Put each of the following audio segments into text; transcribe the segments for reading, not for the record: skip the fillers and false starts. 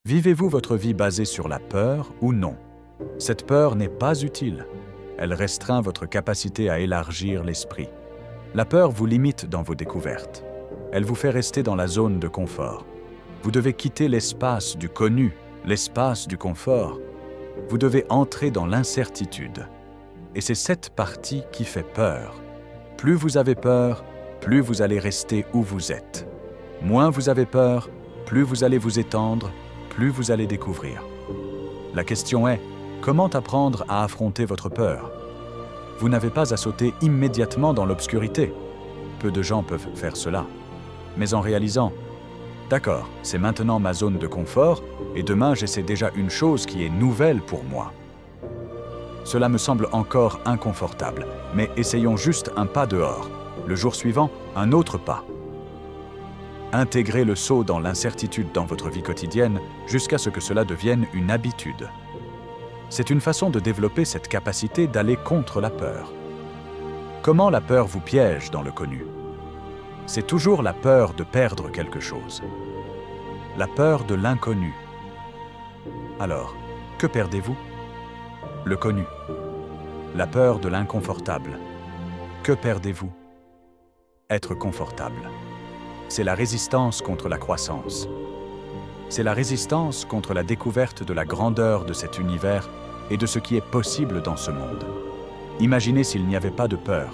Vivez-vous votre vie basée sur la peur ou non? Cette peur n'est pas utile. Elle restreint votre capacité à élargir l'esprit. La peur vous limite dans vos découvertes. Elle vous fait rester dans la zone de confort. Vous devez quitter l'espace du connu, l'espace du confort. Vous devez entrer dans l'incertitude. Et c'est cette partie qui fait peur. Plus vous avez peur, plus vous allez rester où vous êtes. Moins vous avez peur, plus vous allez vous étendre, plus vous allez découvrir. La question est, comment apprendre à affronter votre peur? Vous n'avez pas à sauter immédiatement dans l'obscurité. Peu de gens peuvent faire cela. Mais en réalisant, d'accord, c'est maintenant ma zone de confort, et demain j'essaie déjà une chose qui est nouvelle pour moi. Cela me semble encore inconfortable, mais essayons juste un pas dehors. Le jour suivant, un autre pas. Intégrez le saut dans l'incertitude dans votre vie quotidienne jusqu'à ce que cela devienne une habitude. C'est une façon de développer cette capacité d'aller contre la peur. Comment la peur vous piège dans le connu? C'est toujours la peur de perdre quelque chose. La peur de l'inconnu. Alors, que perdez-vous? Le connu. La peur de l'inconfortable. Que perdez-vous? Être confortable. C'est la résistance contre la croissance. C'est la résistance contre la découverte de la grandeur de cet univers et de ce qui est possible dans ce monde. Imaginez s'il n'y avait pas de peur.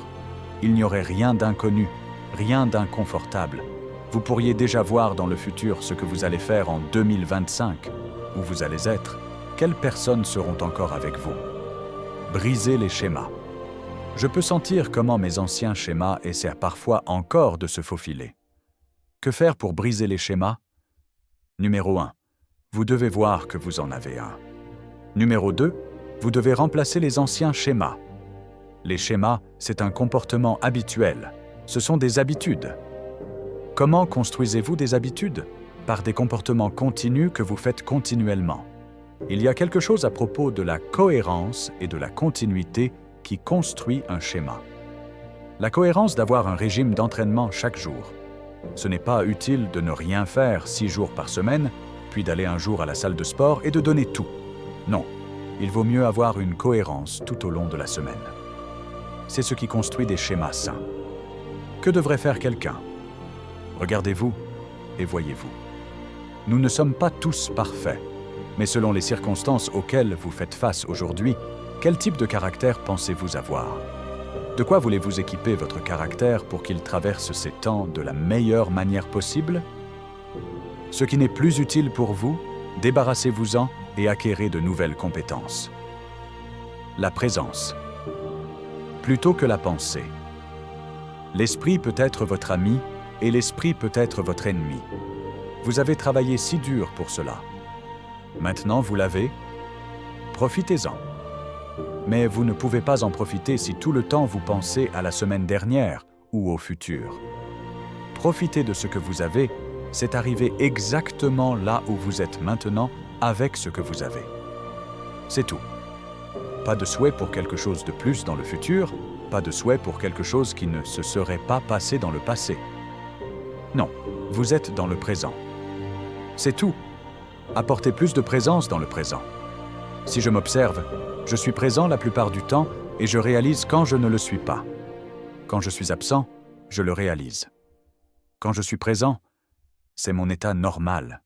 Il n'y aurait rien d'inconnu, rien d'inconfortable. Vous pourriez déjà voir dans le futur ce que vous allez faire en 2025, où vous allez être. Quelles personnes seront encore avec vous? Brisez les schémas. Je peux sentir comment mes anciens schémas essaient parfois encore de se faufiler. Que faire pour briser les schémas? Numéro 1. Vous devez voir que vous en avez un. Numéro 2. Vous devez remplacer les anciens schémas. Les schémas, c'est un comportement habituel. Ce sont des habitudes. Comment construisez-vous des habitudes? Par des comportements continus que vous faites continuellement. Il y a quelque chose à propos de la cohérence et de la continuité qui construit un schéma. La cohérence d'avoir un régime d'entraînement chaque jour. Ce n'est pas utile de ne rien faire 6 jours par semaine, puis d'aller un jour à la salle de sport et de donner tout. Non, il vaut mieux avoir une cohérence tout au long de la semaine. C'est ce qui construit des schémas sains. Que devrait faire quelqu'un? Regardez-vous et voyez-vous. Nous ne sommes pas tous parfaits, mais selon les circonstances auxquelles vous faites face aujourd'hui, quel type de caractère pensez-vous avoir? De quoi voulez-vous équiper votre caractère pour qu'il traverse ces temps de la meilleure manière possible? Ce qui n'est plus utile pour vous, débarrassez-vous-en et acquérez de nouvelles compétences. La présence. Plutôt que la pensée. L'esprit peut être votre ami et l'esprit peut être votre ennemi. Vous avez travaillé si dur pour cela. Maintenant, vous l'avez. Profitez-en. Mais vous ne pouvez pas en profiter si tout le temps vous pensez à la semaine dernière ou au futur. Profitez de ce que vous avez, c'est arriver exactement là où vous êtes maintenant avec ce que vous avez. C'est tout. Pas de souhait pour quelque chose de plus dans le futur, pas de souhait pour quelque chose qui ne se serait pas passé dans le passé. Non, vous êtes dans le présent. C'est tout. Apportez plus de présence dans le présent. Si je m'observe, je suis présent la plupart du temps et je réalise quand je ne le suis pas. Quand je suis absent, je le réalise. Quand je suis présent, c'est mon état normal.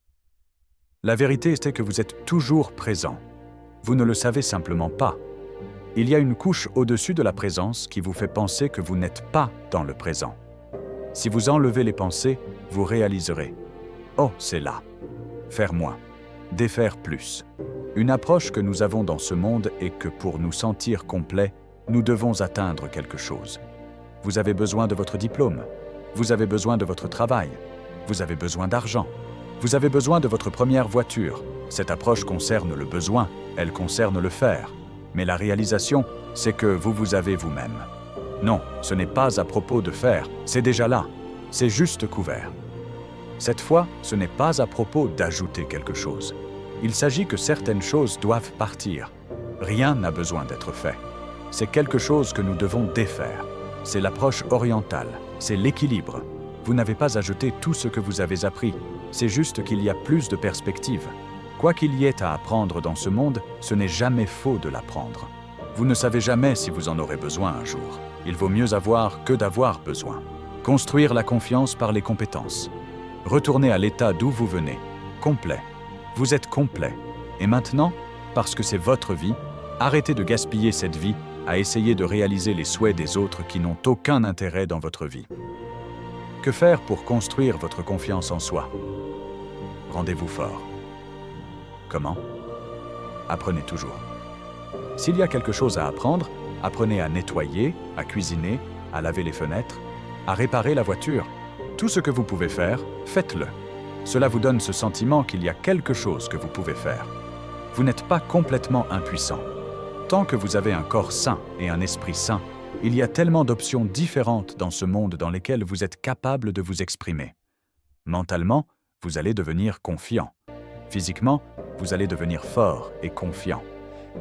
La vérité est que vous êtes toujours présent. Vous ne le savez simplement pas. Il y a une couche au-dessus de la présence qui vous fait penser que vous n'êtes pas dans le présent. Si vous enlevez les pensées, vous réaliserez « Oh, c'est là ». Faire moins. Défaire plus. Une approche que nous avons dans ce monde est que pour nous sentir complets, nous devons atteindre quelque chose. Vous avez besoin de votre diplôme. Vous avez besoin de votre travail. Vous avez besoin d'argent. Vous avez besoin de votre première voiture. Cette approche concerne le besoin, elle concerne le faire. Mais la réalisation, c'est que vous avez vous-même. Non, ce n'est pas à propos de faire, c'est déjà là. C'est juste couvert. Cette fois, ce n'est pas à propos d'ajouter quelque chose. Il s'agit que certaines choses doivent partir. Rien n'a besoin d'être fait. C'est quelque chose que nous devons défaire. C'est l'approche orientale, c'est l'équilibre. Vous n'avez pas ajouté tout ce que vous avez appris, c'est juste qu'il y a plus de perspectives. Quoi qu'il y ait à apprendre dans ce monde, ce n'est jamais faux de l'apprendre. Vous ne savez jamais si vous en aurez besoin un jour. Il vaut mieux avoir que d'avoir besoin. Construire la confiance par les compétences. Retournez à l'état d'où vous venez, complet. Vous êtes complet. Et maintenant, parce que c'est votre vie, arrêtez de gaspiller cette vie à essayer de réaliser les souhaits des autres qui n'ont aucun intérêt dans votre vie. Que faire pour construire votre confiance en soi? Rendez-vous fort. Comment? Apprenez toujours. S'il y a quelque chose à apprendre, apprenez à nettoyer, à cuisiner, à laver les fenêtres, à réparer la voiture. Tout ce que vous pouvez faire, faites-le. Cela vous donne ce sentiment qu'il y a quelque chose que vous pouvez faire. Vous n'êtes pas complètement impuissant. Tant que vous avez un corps sain et un esprit sain, il y a tellement d'options différentes dans ce monde dans lesquelles vous êtes capable de vous exprimer. Mentalement, vous allez devenir confiant. Physiquement, vous allez devenir fort et confiant.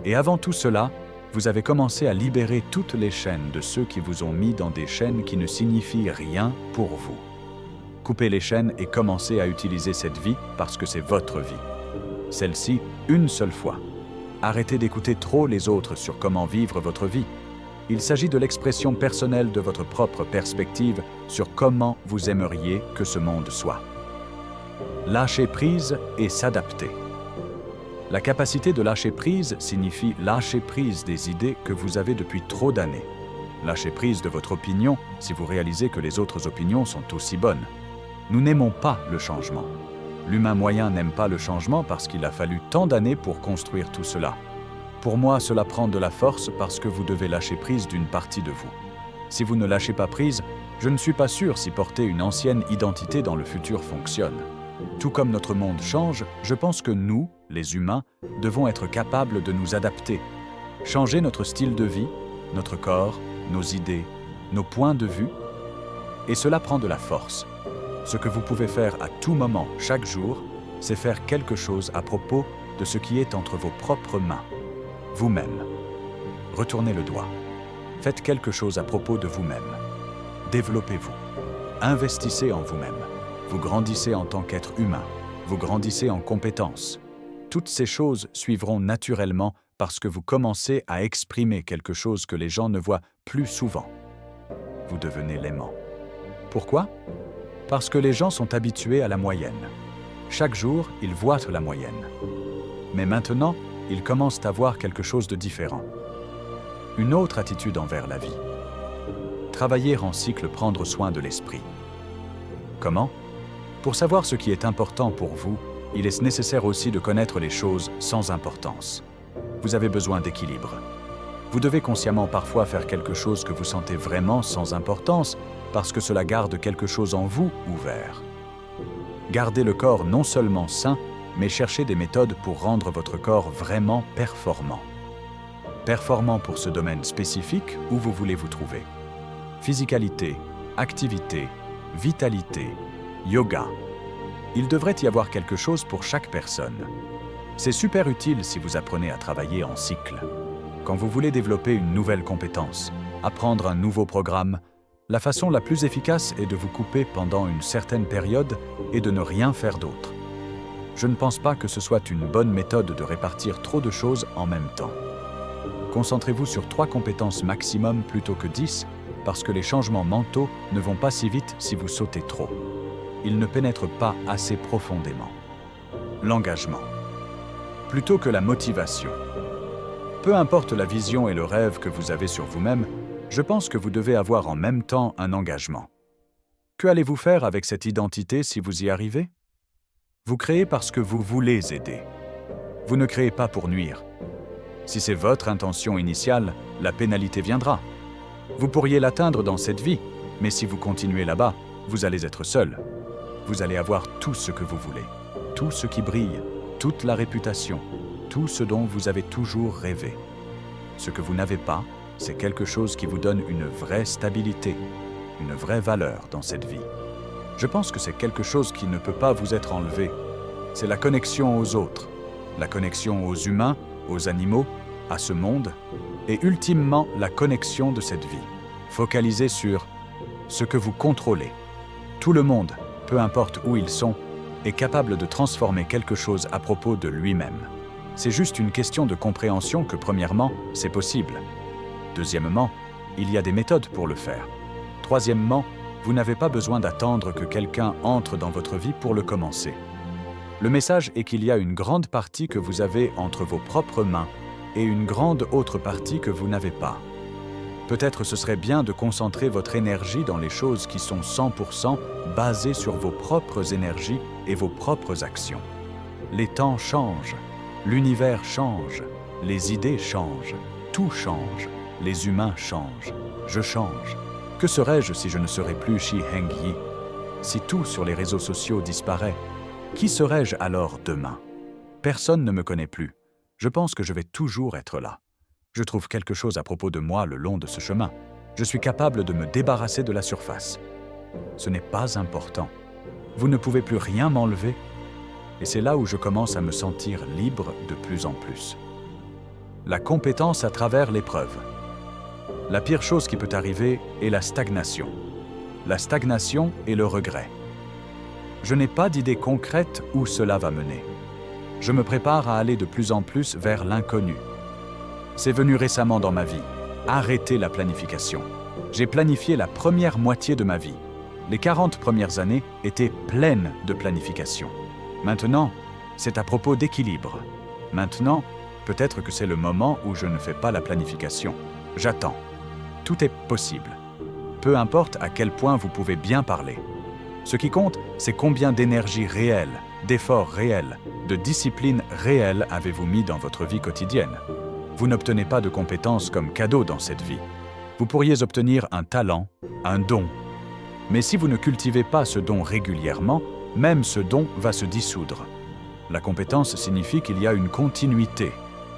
Et avant tout cela, vous avez commencé à libérer toutes les chaînes de ceux qui vous ont mis dans des chaînes qui ne signifient rien pour vous. Coupez les chaînes et commencez à utiliser cette vie parce que c'est votre vie. Celle-ci, une seule fois. Arrêtez d'écouter trop les autres sur comment vivre votre vie. Il s'agit de l'expression personnelle de votre propre perspective sur comment vous aimeriez que ce monde soit. Lâcher prise et s'adapter. La capacité de lâcher prise signifie lâcher prise des idées que vous avez depuis trop d'années. Lâcher prise de votre opinion si vous réalisez que les autres opinions sont aussi bonnes. Nous n'aimons pas le changement. L'humain moyen n'aime pas le changement parce qu'il a fallu tant d'années pour construire tout cela. Pour moi, cela prend de la force parce que vous devez lâcher prise d'une partie de vous. Si vous ne lâchez pas prise, je ne suis pas sûr si porter une ancienne identité dans le futur fonctionne. Tout comme notre monde change, je pense que nous, les humains, devons être capables de nous adapter, changer notre style de vie, notre corps, nos idées, nos points de vue, et cela prend de la force. Ce que vous pouvez faire à tout moment, chaque jour, c'est faire quelque chose à propos de ce qui est entre vos propres mains, vous-même. Retournez le doigt. Faites quelque chose à propos de vous-même. Développez-vous. Investissez en vous-même. Vous grandissez en tant qu'être humain. Vous grandissez en compétences. Toutes ces choses suivront naturellement parce que vous commencez à exprimer quelque chose que les gens ne voient plus souvent. Vous devenez l'aimant. Pourquoi? Parce que les gens sont habitués à la moyenne. Chaque jour, ils voient la moyenne. Mais maintenant, ils commencent à voir quelque chose de différent. Une autre attitude envers la vie. Travailler en cycle, prendre soin de l'esprit. Comment? Pour savoir ce qui est important pour vous, il est nécessaire aussi de connaître les choses sans importance. Vous avez besoin d'équilibre. Vous devez consciemment parfois faire quelque chose que vous sentez vraiment sans importance parce que cela garde quelque chose en vous ouvert. Gardez le corps non seulement sain, mais cherchez des méthodes pour rendre votre corps vraiment performant. Performant pour ce domaine spécifique où vous voulez vous trouver. Physicalité, activité, vitalité, yoga. Il devrait y avoir quelque chose pour chaque personne. C'est super utile si vous apprenez à travailler en cycle. Quand vous voulez développer une nouvelle compétence, apprendre un nouveau programme, la façon la plus efficace est de vous couper pendant une certaine période et de ne rien faire d'autre. Je ne pense pas que ce soit une bonne méthode de répartir trop de choses en même temps. Concentrez-vous sur 3 compétences maximum plutôt que 10, parce que les changements mentaux ne vont pas si vite si vous sautez trop. Ils ne pénètrent pas assez profondément. L'engagement. Plutôt que la motivation. Peu importe la vision et le rêve que vous avez sur vous-même, je pense que vous devez avoir en même temps un engagement. Que allez-vous faire avec cette identité si vous y arrivez? Vous créez parce que vous voulez aider. Vous ne créez pas pour nuire. Si c'est votre intention initiale, la pénalité viendra. Vous pourriez l'atteindre dans cette vie, mais si vous continuez là-bas, vous allez être seul. Vous allez avoir tout ce que vous voulez, tout ce qui brille, toute la réputation, tout ce dont vous avez toujours rêvé. Ce que vous n'avez pas, c'est quelque chose qui vous donne une vraie stabilité, une vraie valeur dans cette vie. Je pense que c'est quelque chose qui ne peut pas vous être enlevé. C'est la connexion aux autres, la connexion aux humains, aux animaux, à ce monde, et ultimement la connexion de cette vie. Focalisez sur ce que vous contrôlez. Tout le monde, peu importe où ils sont, est capable de transformer quelque chose à propos de lui-même. C'est juste une question de compréhension que, premièrement, c'est possible. Deuxièmement, il y a des méthodes pour le faire. Troisièmement, vous n'avez pas besoin d'attendre que quelqu'un entre dans votre vie pour le commencer. Le message est qu'il y a une grande partie que vous avez entre vos propres mains et une grande autre partie que vous n'avez pas. Peut-être ce serait bien de concentrer votre énergie dans les choses qui sont 100% basées sur vos propres énergies et vos propres actions. Les temps changent, l'univers change, les idées changent, tout change, les humains changent, je change. Que serais-je si je ne serais plus Shi Heng Yi? Si tout sur les réseaux sociaux disparaît, qui serais-je alors demain? Personne ne me connaît plus. Je pense que je vais toujours être là. Je trouve quelque chose à propos de moi le long de ce chemin. Je suis capable de me débarrasser de la surface. Ce n'est pas important. Vous ne pouvez plus rien m'enlever. Et c'est là où je commence à me sentir libre de plus en plus. La compétence à travers l'épreuve. La pire chose qui peut arriver est la stagnation. La stagnation et le regret. Je n'ai pas d'idée concrète où cela va mener. Je me prépare à aller de plus en plus vers l'inconnu. C'est venu récemment dans ma vie. Arrêtez la planification. J'ai planifié la première moitié de ma vie. Les 40 premières années étaient pleines de planification. Maintenant, c'est à propos d'équilibre. Maintenant, peut-être que c'est le moment où je ne fais pas la planification. J'attends. Tout est possible. Peu importe à quel point vous pouvez bien parler. Ce qui compte, c'est combien d'énergie réelle, d'efforts réels, de discipline réelle avez-vous mis dans votre vie quotidienne. Vous n'obtenez pas de compétences comme cadeau dans cette vie. Vous pourriez obtenir un talent, un don. Mais si vous ne cultivez pas ce don régulièrement, même ce don va se dissoudre. La compétence signifie qu'il y a une continuité.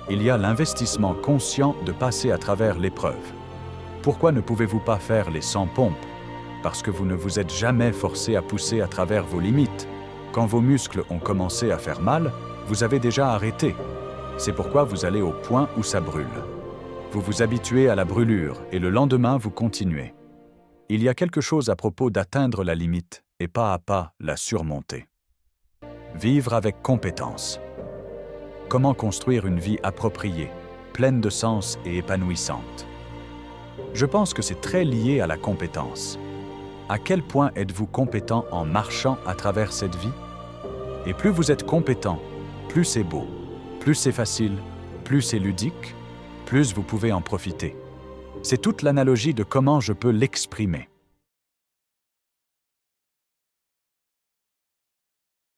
Il y a l'investissement conscient de passer à travers l'épreuve. Pourquoi ne pouvez-vous pas faire les 100 pompes? Parce que vous ne vous êtes jamais forcé à pousser à travers vos limites. Quand vos muscles ont commencé à faire mal, vous avez déjà arrêté. C'est pourquoi vous allez au point où ça brûle. Vous vous habituez à la brûlure et le lendemain, vous continuez. Il y a quelque chose à propos d'atteindre la limite et pas à pas la surmonter. Vivre avec compétence. Comment construire une vie appropriée, pleine de sens et épanouissante? Je pense que c'est très lié à la compétence. À quel point êtes-vous compétent en marchant à travers cette vie? Et plus vous êtes compétent, plus c'est beau, plus c'est facile, plus c'est ludique, plus vous pouvez en profiter. C'est toute l'analogie de comment je peux l'exprimer.